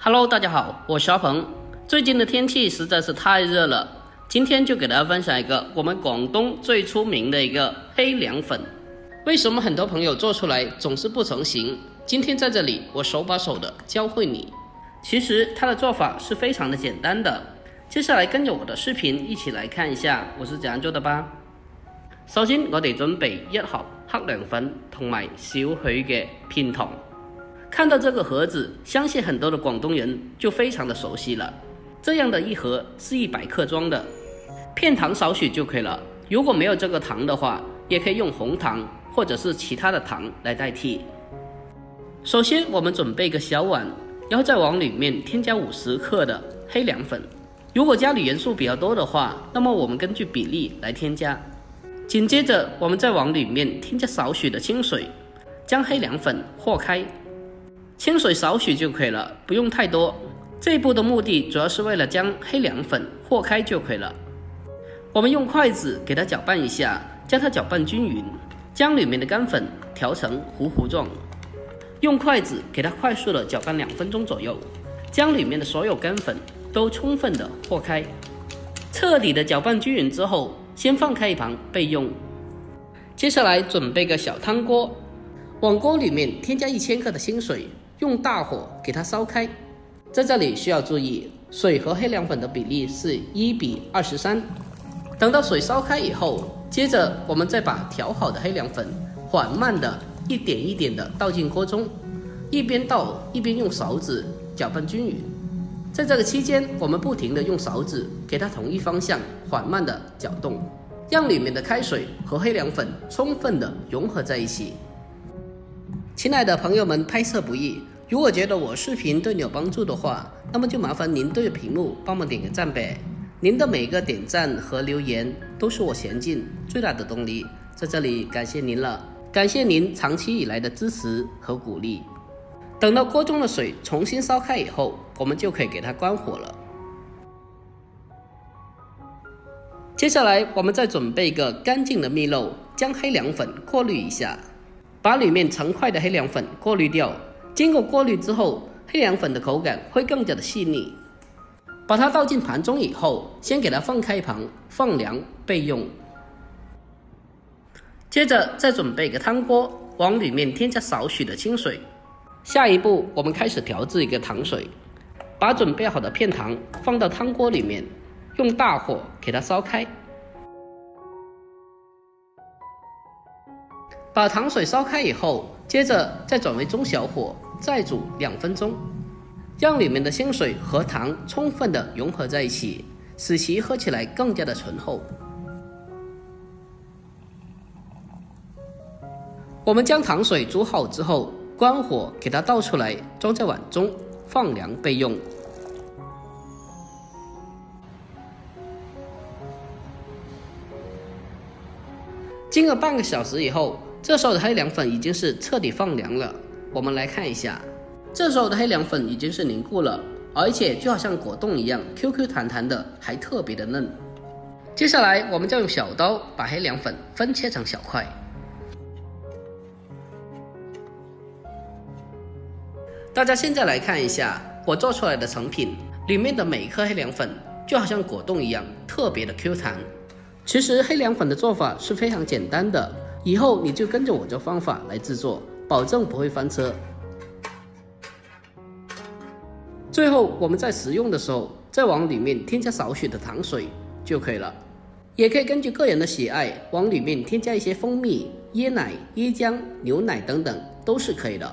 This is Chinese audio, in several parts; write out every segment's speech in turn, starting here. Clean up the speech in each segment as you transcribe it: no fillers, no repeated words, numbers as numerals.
Hello， 大家好，我是阿鹏。最近的天气实在是太热了，今天就给大家分享一个我们广东最出名的一个黑凉粉。为什么很多朋友做出来总是不成形？今天在这里我手把手的教会你。其实它的做法是非常的简单的，接下来跟着我的视频一起来看一下我是怎样做的吧。首先我哋準備一盒黑涼粉同埋少許嘅片糖。看到这个盒子，相信很多的广东人就非常的熟悉了。这样的一盒是100克装的，片糖少许就可以了。如果没有这个糖的话，也可以用红糖或者是其他的糖来代替。首先我们准备一个小碗，然后再往里面添加50克的黑凉粉。如果家里元素比较多的话，那么我们根据比例来添加。紧接着我们再往里面添加少许的清水，将黑凉粉和开。清水少许就可以了，不用太多。这一步的目的主要是为了将黑凉粉和开就可以了。我们用筷子给它搅拌一下，将它搅拌均匀，将里面的干粉调成糊糊状。用筷子给它快速的搅拌2分钟左右，将里面的所有干粉都充分的和开。彻底的搅拌均匀之后，先放开一旁备用。接下来准备个小汤锅，往锅里面添加1000克的清水，用大火给它烧开。在这里需要注意，水和黑凉粉的比例是1:23。等到水烧开以后，接着我们再把调好的黑凉粉缓慢的一点一点的倒进锅中，一边倒一边用勺子搅拌均匀。在这个期间，我们不停的用勺子给它同一方向缓慢的搅动，让里面的开水和黑凉粉充分的融合在一起。亲爱的朋友们，拍摄不易，如果觉得我视频对你有帮助的话，那么就麻烦您对着屏幕帮忙点个赞呗。您的每一个点赞和留言都是我前进最大的动力，在这里感谢您了，感谢您长期以来的支持和鼓励。等到锅中的水重新烧开以后，我们就可以给它关火了。接下来我们再准备一个干净的蜜漏，将黑凉粉过滤一下，把里面成块的黑凉粉过滤掉。经过过滤之后，黑凉粉的口感会更加的细腻。把它倒进盘中以后，先给它放开一旁放凉备用。接着再准备一个汤锅，往里面添加少许的清水。下一步我们开始调制一个糖水，把准备好的片糖放到汤锅里面，用大火给它烧开。把糖水烧开以后，接着再转为中小火，再煮2分钟，让里面的清水和糖充分的融合在一起，使其喝起来更加的醇厚。我们将糖水煮好之后，关火给它倒出来，装在碗中放凉备用。经过半个小时以后，这时候的黑凉粉已经是彻底放凉了。我们来看一下，这时候的黑凉粉已经是凝固了，而且就好像果冻一样 QQ 弹弹的，还特别的嫩。接下来我们就用小刀把黑凉粉分切成小块。大家现在来看一下我做出来的成品，里面的每一颗黑凉粉就好像果冻一样，特别的 Q 弹。其实黑凉粉的做法是非常简单的，以后你就跟着我这方法来制作，保证不会翻车。最后我们在食用的时候，再往里面添加少许的糖水就可以了。也可以根据个人的喜爱，往里面添加一些蜂蜜、椰奶、椰浆、牛奶等等，都是可以的。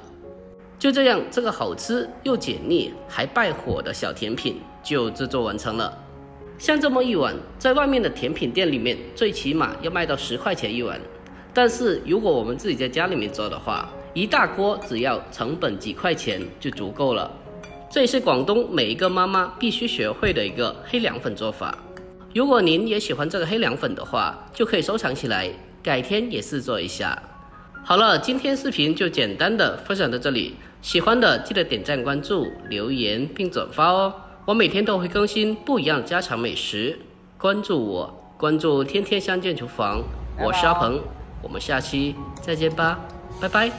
就这样，这个好吃又解腻还败火的小甜品就制作完成了。像这么一碗，在外面的甜品店里面最起码要卖到10块钱一碗，但是如果我们自己在家里面做的话，一大锅只要成本几块钱就足够了。这也是广东每一个妈妈必须学会的一个黑凉粉做法。如果您也喜欢这个黑凉粉的话，就可以收藏起来，改天也试做一下。好了，今天视频就简单的分享到这里，喜欢的记得点赞、关注、留言并转发哦。我每天都会更新不一样的家常美食，关注我，关注天天相见厨房，我是阿鹏，我们下期再见吧，拜拜。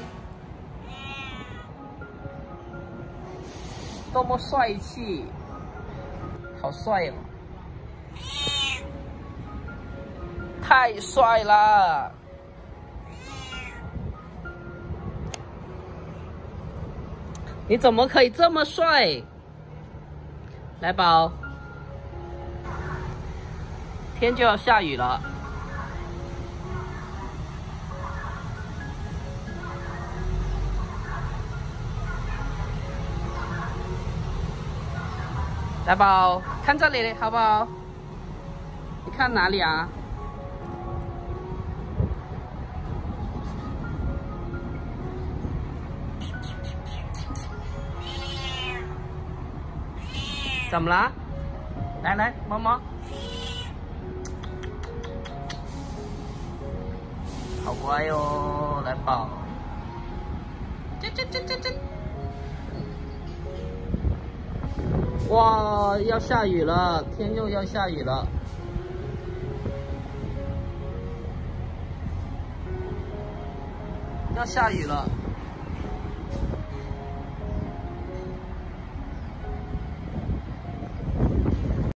多么帅气，好帅哦！太帅了！你怎么可以这么帅？来宝，天就要下雨了。来宝，看这里好不好？你看哪里啊？怎么啦？来来，摸摸，好乖哦，来宝。这。哇，要下雨了，天又要下雨了。要下雨了。